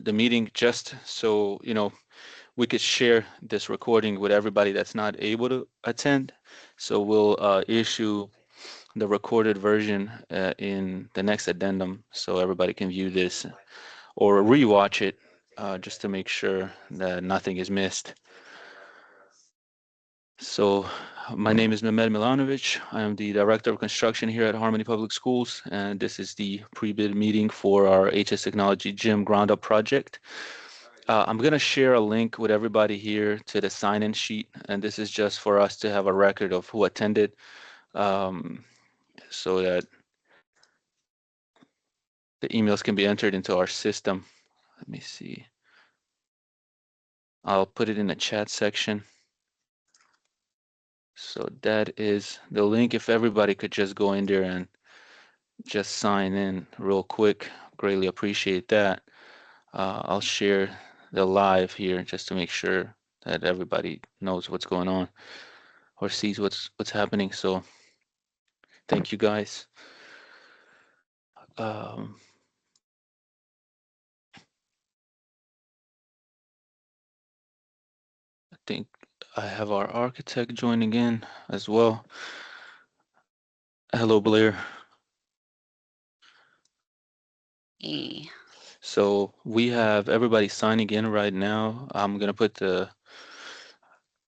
the meeting just so, we could share this recording with everybody that's not able to attend. So we'll issue the recorded version in the next addendum so everybody can view this or rewatch it just to make sure that nothing is missed. So my name is Mehmet Milanovic. I am the Director of Construction here at Harmony Public Schools, and this is the pre-bid meeting for our HS Technology Gym Ground Up project. I'm going to share a link with everybody here to the sign-in sheet, and this is just for us to have a record of who attended so that the emails can be entered into our system. Let me see. I'll put it in the chat section. So that is the link. If everybody could just go in there and just sign in real quick, greatly appreciate that. I'll share the live here just to make sure that everybody knows what's going on or sees what's happening. So thank you guys. I think I have our architect joining in as well. Hello, Blair. Hey. So we have everybody signing in right now. I'm going to put the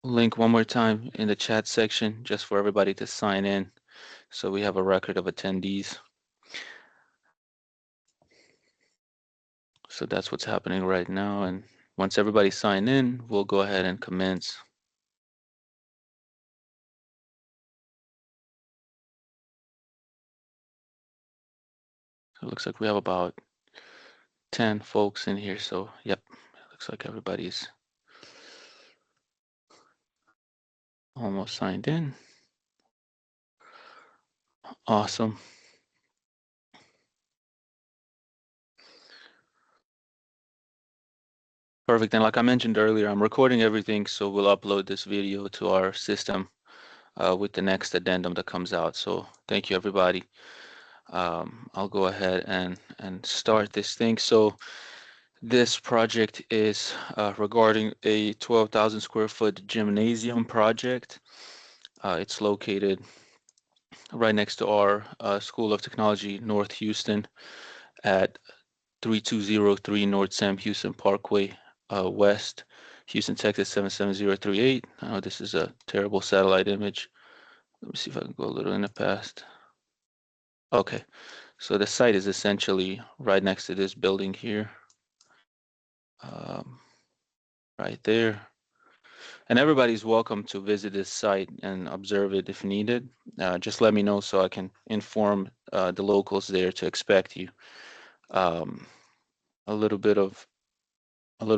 link one more time in the chat section just for everybody to sign in so we have a record of attendees. So that's what's happening right now. And once everybody sign in, we'll go ahead and commence. So it looks like we have about 10 folks in here. So yep, it looks like everybody's almost signed in. Awesome. Perfect. And like I mentioned earlier, I'm recording everything, so we'll upload this video to our system with the next addendum that comes out. So thank you, everybody. I'll go ahead and start this thing. So this project is regarding a 12,000 square foot gymnasium project. It's located right next to our School of Technology, North Houston, at 3203 North Sam Houston Parkway, West, Houston, Texas 77038. I know this is a terrible satellite image. Let me see if I can go a little in the past. Okay, so the site is essentially right next to this building here, right there. And everybody's welcome to visit this site and observe it if needed. Just let me know so I can inform the locals there to expect you. A little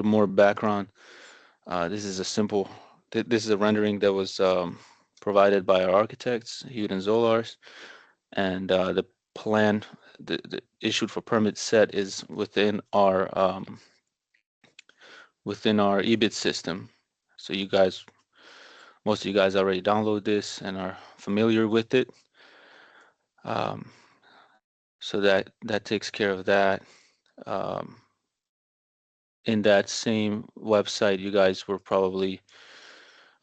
more background. This is a simple, this is a rendering that was provided by our architects, Hewitt and Zolars, and the plan, the issued for permit set is within our EBIT system. So you guys, most of you guys already download this and are familiar with it. So that takes care of that. In that same website, you guys were probably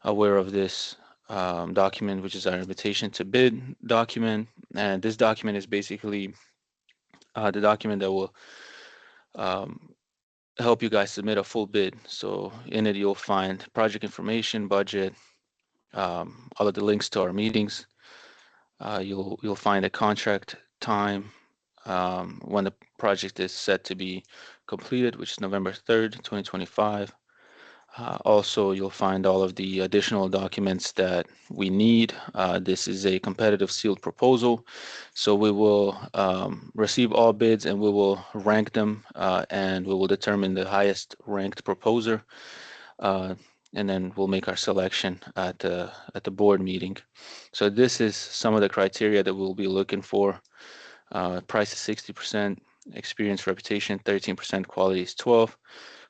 aware of this document, which is our invitation to bid document. And this document is basically the document that will help you guys submit a full bid. So in it, you'll find project information, budget, all of the links to our meetings. You'll find a contract time when the project is set to be completed, which is November 3rd, 2025. Also, you'll find all of the additional documents that we need. This is a competitive sealed proposal, so we will receive all bids and we will rank them and we will determine the highest ranked proposer, and then we'll make our selection at the board meeting. So this is some of the criteria that we'll be looking for. Price is 60%, experience, reputation 13%, quality is 12%.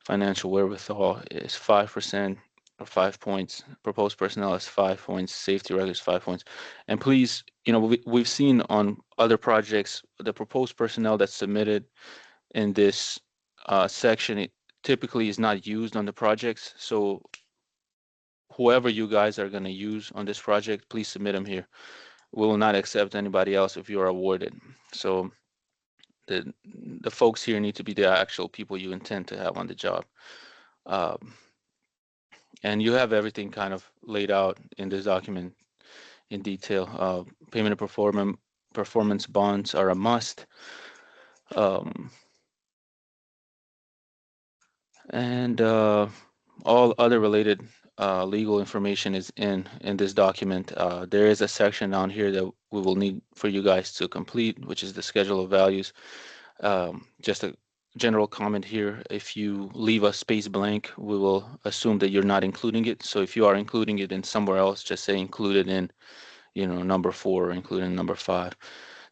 Financial wherewithal is 5% or 5 points. Proposed personnel is 5 points. Safety record is 5 points. And please, we've seen on other projects the proposed personnel that's submitted in this section. typically is not used on the projects. So whoever you guys are going to use on this project, please submit them here. We will not accept anybody else if you are awarded. So the the folks here need to be the actual people you intend to have on the job. Um, and you have everything kind of laid out in this document in detail. Payment of performance bonds are a must. Um, and all other related legal information is in this document. There is a section down here that we will need for you guys to complete, which is the schedule of values. Just a general comment here. If you leave a space blank, we will assume that you're not including it. So if you are including it in somewhere else, just say included in, number 4 or included in number 5,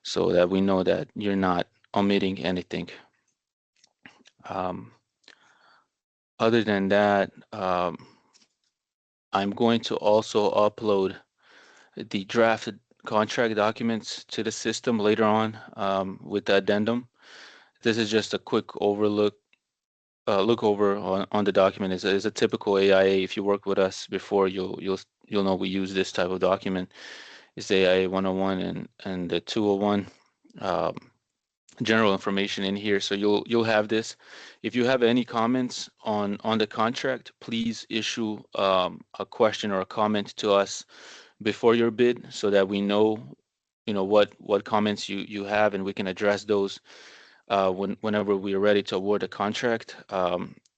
so that we know that you're not omitting anything. Um, Other than that, I'm going to also upload the drafted contract documents to the system later on with the addendum. This is just a quick look over on the document. Is a typical AIA. If you work with us before, you'll know we use this type of document. It's AIA 101 and the 201. Um, General information in here, so you'll have this. If you have any comments on the contract, please issue a question or a comment to us before your bid, so that we know, what comments you have, and we can address those whenever we are ready to award a contract.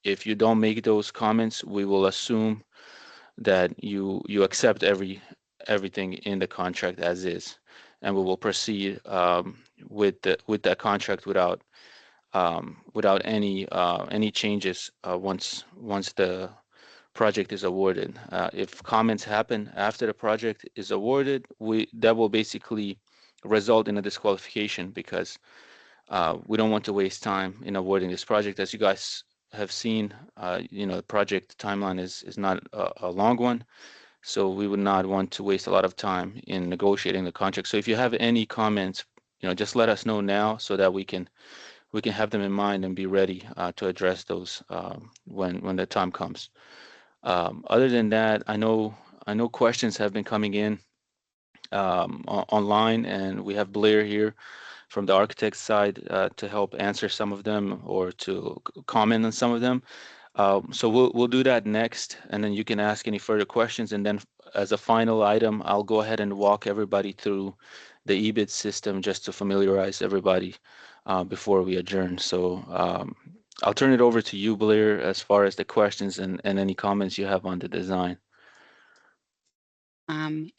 If you don't make those comments, we will assume that you accept everything in the contract as is, and we will proceed with that contract without any changes once the project is awarded. If comments happen after the project is awarded, that will basically result in a disqualification, because we don't want to waste time in awarding this project. As you guys have seen, the project timeline is not a long one, so we would not want to waste a lot of time in negotiating the contract. So if you have any comments, just let us know now, so that we can have them in mind and be ready to address those when the time comes. Other than that, I know questions have been coming in online, and we have Blair here from the architect side to help answer some of them, or to comment on some of them. So we'll do that next, and then you can ask any further questions. And then as a final item, I'll go ahead and walk everybody through the EBIT system, just to familiarize everybody before we adjourn. So I'll turn it over to you, Blair, as far as the questions and any comments you have on the design.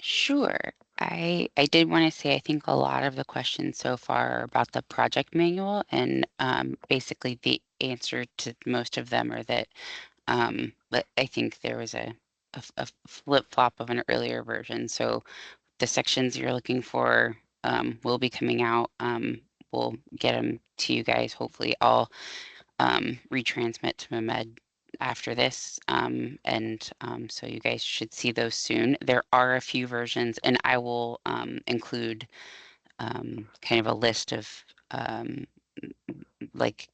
Sure. I did want to say I think a lot of the questions so far are about the project manual, and basically the answer to most of them are that I think there was a flip-flop of an earlier version. So the sections you're looking for will be coming out. We'll get them to you guys. Hopefully, I'll retransmit to Mehmed after this, and so you guys should see those soon. There are a few versions, and I will include kind of a list of like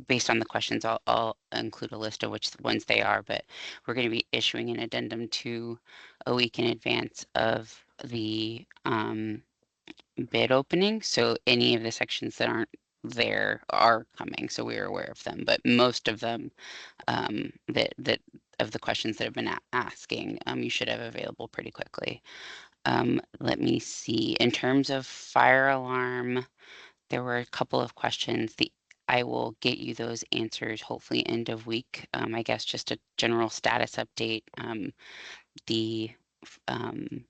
based on the questions. I'll include a list of which ones they are, but we're going to be issuing an addendum to a week in advance of the bid opening. So any of the sections that aren't there are coming, so we are aware of them. But most of them that of the questions that have been asking, you should have available pretty quickly. Let me see. In terms of fire alarm, there were a couple of questions. I will get you those answers hopefully end of week. I guess just a general status update. The um,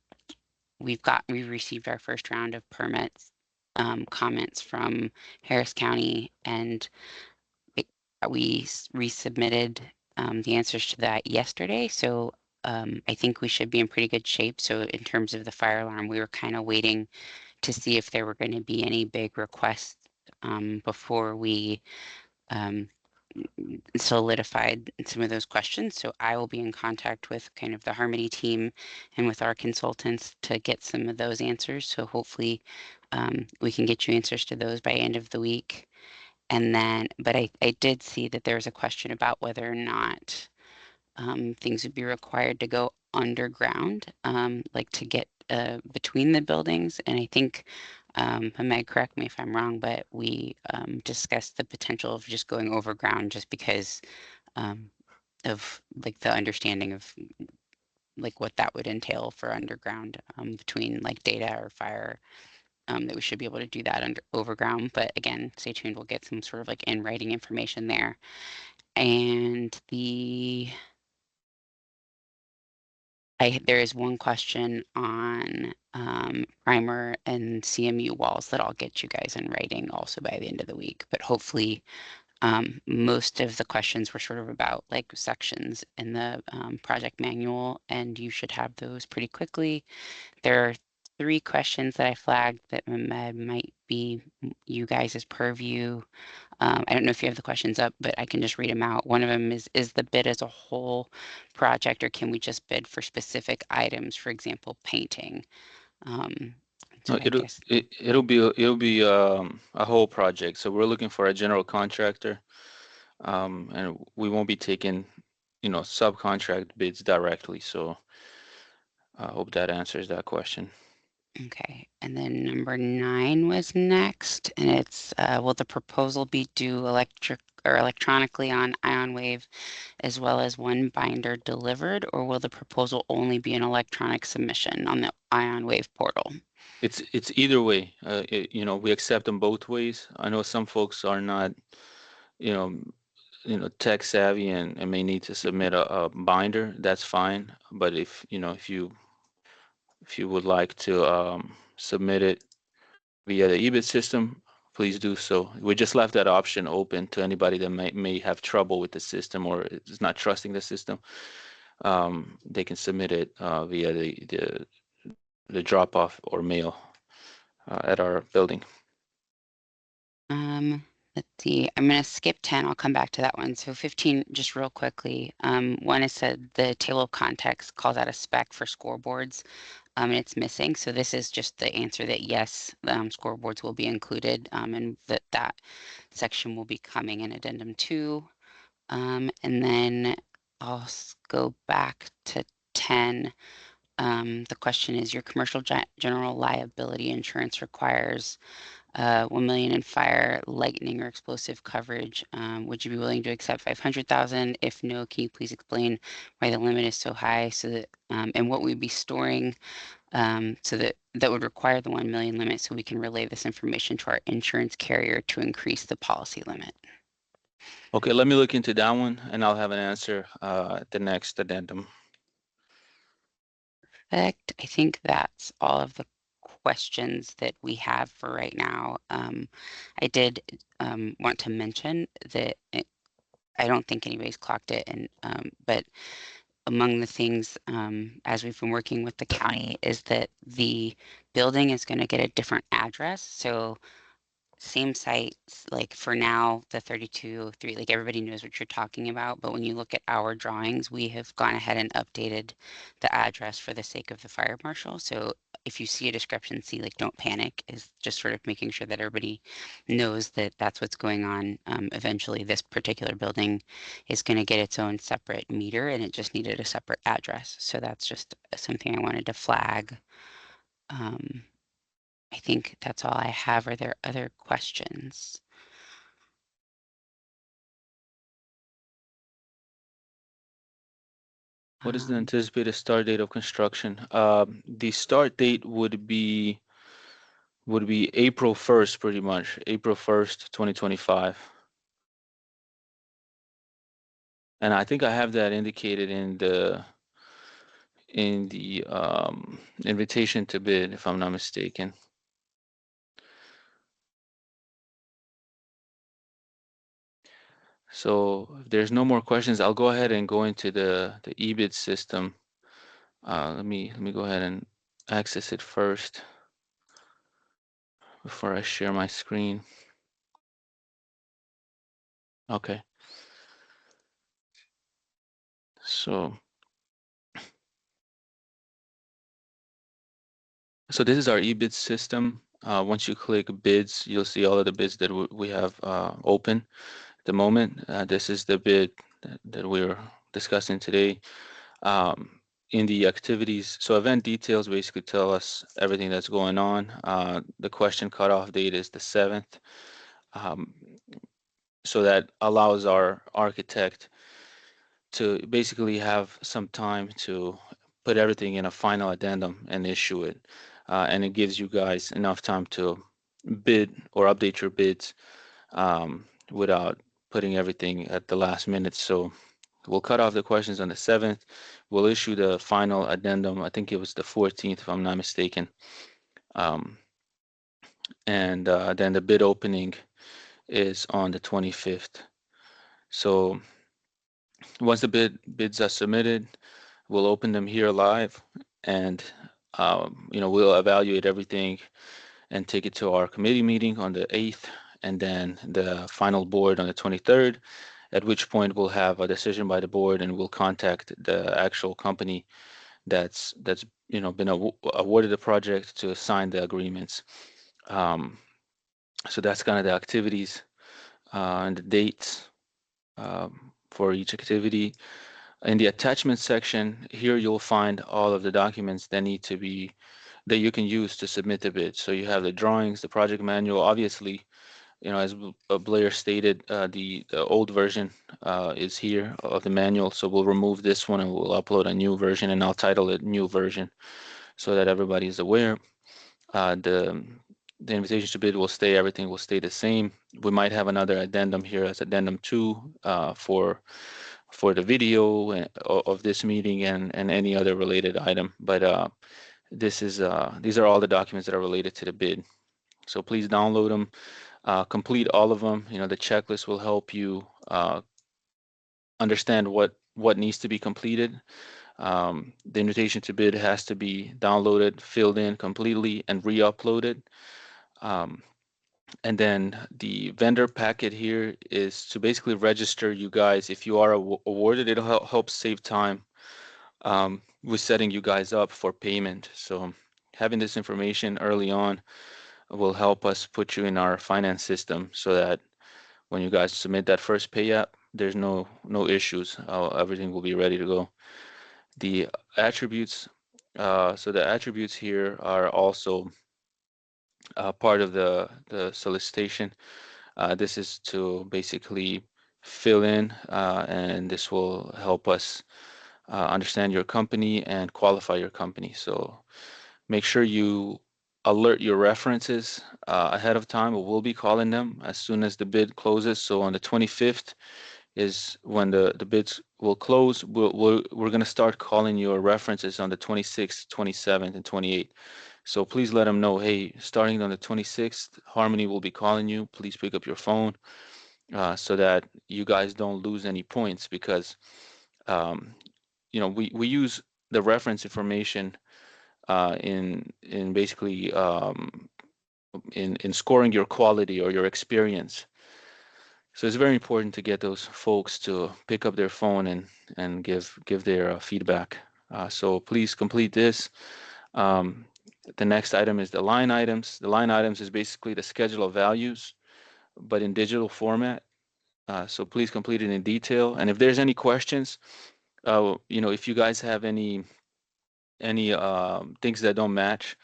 we received our first round of permits comments from Harris County, and we resubmitted the answers to that yesterday. So I think we should be in pretty good shape. So in terms of the fire alarm, we were kind of waiting to see if there were going to be any big requests before we solidified some of those questions. So I will be in contact with kind of the Harmony team and with our consultants to get some of those answers. So hopefully we can get you answers to those by end of the week. And then, but I did see that there was a question about whether or not things would be required to go underground, like to get between the buildings. And I think, Meg, correct me if I'm wrong, but we discussed the potential of just going overground just because of like the understanding of like what that would entail for underground between like data or fire, that we should be able to do that under overground. But again, stay tuned. We'll get some sort of like in writing information there. And there is one question on primer and CMU walls that I'll get you guys in writing also by the end of the week. But hopefully, most of the questions were sort of about like sections in the project manual, and you should have those pretty quickly. There are 3 questions that I flagged that might be you guys' purview. I don't know if you have the questions up, but I can just read them out. One of them is the bid as a whole project, or can we just bid for specific items, for example, painting? So No, I guess, it'll be a whole project. So we're looking for a general contractor, and we won't be taking, subcontract bids directly. So I hope that answers that question. okay. And then number 9 was next, and it's, will the proposal be due electric or electronically on IonWave as well as one binder delivered, or will the proposal only be an electronic submission on the IonWave portal? It's either way. We accept them both ways. I know some folks are not, you know, tech savvy and may need to submit a binder. That's fine. But if you would like to submit it via the EBIT system, please do so. We just left that option open to anybody that may have trouble with the system or is not trusting the system. They can submit it via the drop off or mail at our building. Let's see, I'm gonna skip 10, I'll come back to that one. So 15, just real quickly. One is said the table of context calls out a spec for scoreboards, and it's missing. So this is just the answer that yes, scoreboards will be included, and that section will be coming in addendum 2. And then I'll go back to 10. The question is, your commercial general liability insurance requires 1 million in fire, lightning, or explosive coverage. Would you be willing to accept 500,000? If no, can you please explain why the limit is so high, so that and what we'd be storing, so that would require the 1 million limit, so we can relay this information to our insurance carrier to increase the policy limit. Okay, let me look into that one and I'll have an answer at the next addendum. Perfect. I think that's all of the questions that we have for right now. I did want to mention that I don't think anybody's clocked it, and but among the things, as we've been working with the county, is that the building is going to get a different address. So same site, like for now, the 32-3, like everybody knows what you're talking about. But when you look at our drawings, we have gone ahead and updated the address for the sake of the fire marshal. So if you see a discrepancy, like don't panic, is just sort of making sure that everybody knows that that's what's going on. Eventually, this particular building is going to get its own separate meter, and it just needed a separate address. So that's just something I wanted to flag. I think that's all I have. Are there other questions? What is the anticipated start date of construction? The start date would be April 1st, pretty much. April 1st, 2025. And I think I have that indicated in the invitation to bid, if I'm not mistaken. So if there's no more questions, I'll go ahead and go into the EBIT system. Let me go ahead and access it first before I share my screen. Okay. So this is our EBIT system. Once you click bids, you'll see all of the bids that we have open at the moment. This is the bid that we're discussing today. In the activities, so event details basically tell us everything that's going on. The question cutoff date is the 7th. Um, so that allows our architect to basically have some time to put everything in a final addendum and issue it. And it gives you guys enough time to bid or update your bids without putting everything at the last minute. So we'll cut off the questions on the 7th. We'll issue the final addendum. I think it was the 14th, if I'm not mistaken. Um, and then the bid opening is on the 25th. So once the bids are submitted, we'll open them here live, and we'll evaluate everything and take it to our committee meeting on the 8th, and then the final board on the 23rd. At which point we'll have a decision by the board, and we'll contact the actual company that's been awarded the project to sign the agreements. Um, so that's kind of the activities and the dates for each activity. In the attachment section, here you'll find all of the documents that you can use to submit the bid. So you have the drawings, the project manual. Obviously, as Blair stated, the old version is here of the manual. So we'll remove this one and we'll upload a new version, and I'll title it new version so that everybody is aware. Uh, the the invitation to bid will stay, everything will stay the same. We might have another addendum here as addendum 2 for the video of this meeting and any other related item. But these are all the documents that are related to the bid. So please download them, complete all of them. The checklist will help you understand what needs to be completed. The invitation to bid has to be downloaded, filled in completely, and re-uploaded. Um, and then the vendor packet here is to basically register you guys. If you are awarded, it'll help save time with setting you guys up for payment. So having this information early on will help us put you in our finance system so that when you guys submit that first pay app, there's no issues. Everything will be ready to go. The attributes, so the attributes here are also part of the solicitation. This is to basically fill in, and this will help us understand your company and qualify your company. So make sure you alert your references ahead of time. We'll be calling them as soon as the bid closes. So on the 25th is when the bids will close. We're going to start calling your references on the 26th, 27th, and 28th. So please let them know, hey, starting on the 26th, Harmony will be calling you. Please pick up your phone so that you guys don't lose any points, because um, we use the reference information in basically in scoring your quality or your experience. So it's very important to get those folks to pick up their phone and give their feedback. So please complete this. Um, the next item is the line items. The line items is basically the schedule of values, but in digital format. So please complete it in detail. And if there's any questions, if you guys have any things that don't match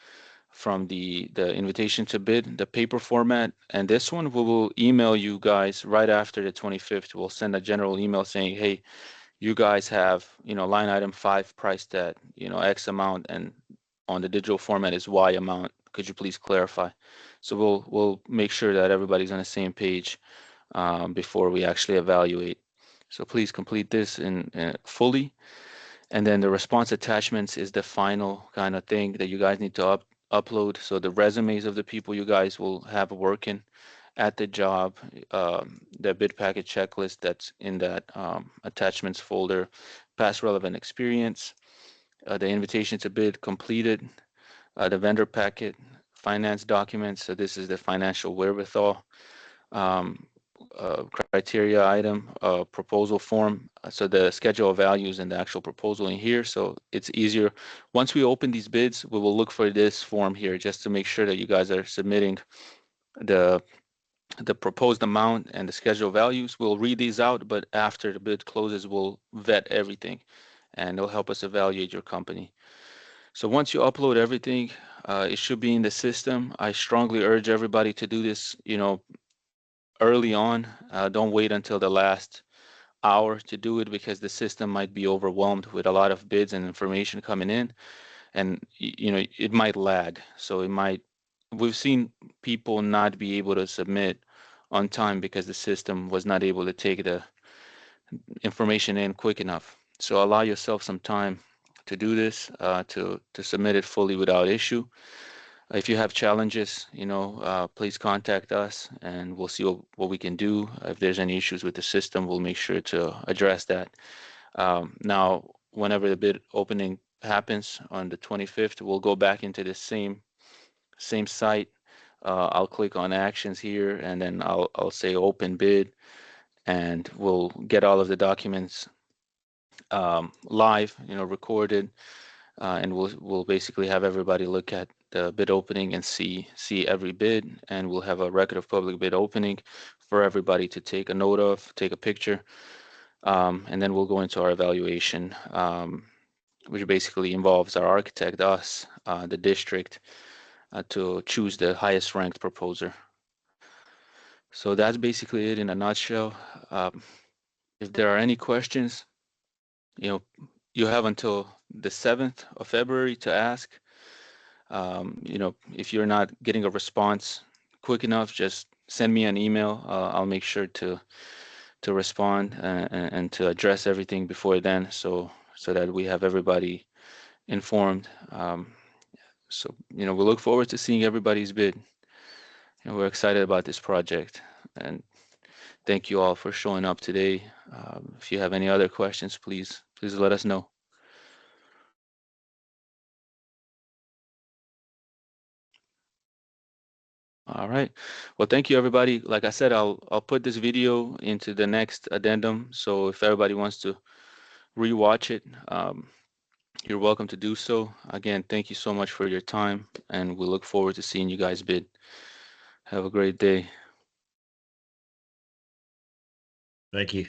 from the invitation to bid, the paper format, and this one, we will email you guys right after the 25th. We'll send a general email saying, hey, you guys have, line item 5 priced at, X amount, and on the digital format is Y amount. Could you please clarify? So we'll make sure that everybody's on the same page before we actually evaluate. So please complete this in fully. And then the response attachments is the final kind of thing that you guys need to upload. So the resumes of the people you guys will have working at the job, the bid package checklist that's in that attachments folder, past relevant experience, the invitation to bid completed, the vendor packet, finance documents. So this is the financial wherewithal. Um, criteria item, proposal form. So the schedule of values and the actual proposal in here. So it's easier. Once we open these bids, we will look for this form here just to make sure that you guys are submitting the proposed amount and the schedule values. We'll read these out, but after the bid closes, we'll vet everything and it'll help us evaluate your company. So once you upload everything, it should be in the system. I strongly urge everybody to do this, early on. Don't wait until the last hour to do it because the system might be overwhelmed with a lot of bids and information coming in, and it might lag. So we've seen people not be able to submit on time because the system was not able to take the information in quick enough. So allow yourself some time to do this, to submit it fully without issue. If you have challenges, please contact us and we'll see what we can do. If there's any issues with the system, we'll make sure to address that. Now, whenever the bid opening happens on the 25th, we'll go back into the same site. I'll click on actions here and then I'll say open bid, and we'll get all of the documents live, recorded, and we'll basically have everybody look at the bid opening and see every bid, and we'll have a record of public bid opening for everybody to take a note of, take a picture, and then we'll go into our evaluation, which basically involves our architect, us, the district, to choose the highest ranked proposer. So that's basically it in a nutshell. If there are any questions, you know, you have until the 7th of February to ask. If you're not getting a response quick enough, just send me an email. I'll make sure to respond and to address everything before then, so that we have everybody informed. So we look forward to seeing everybody's bid. We're excited about this project, and thank you all for showing up today. If you have any other questions, please let us know. All right. Well, thank you, everybody. Like I said, I'll put this video into the next addendum. So if everybody wants to rewatch it, you're welcome to do so. Again, thank you so much for your time, and we look forward to seeing you guys bid. Have a great day. Thank you.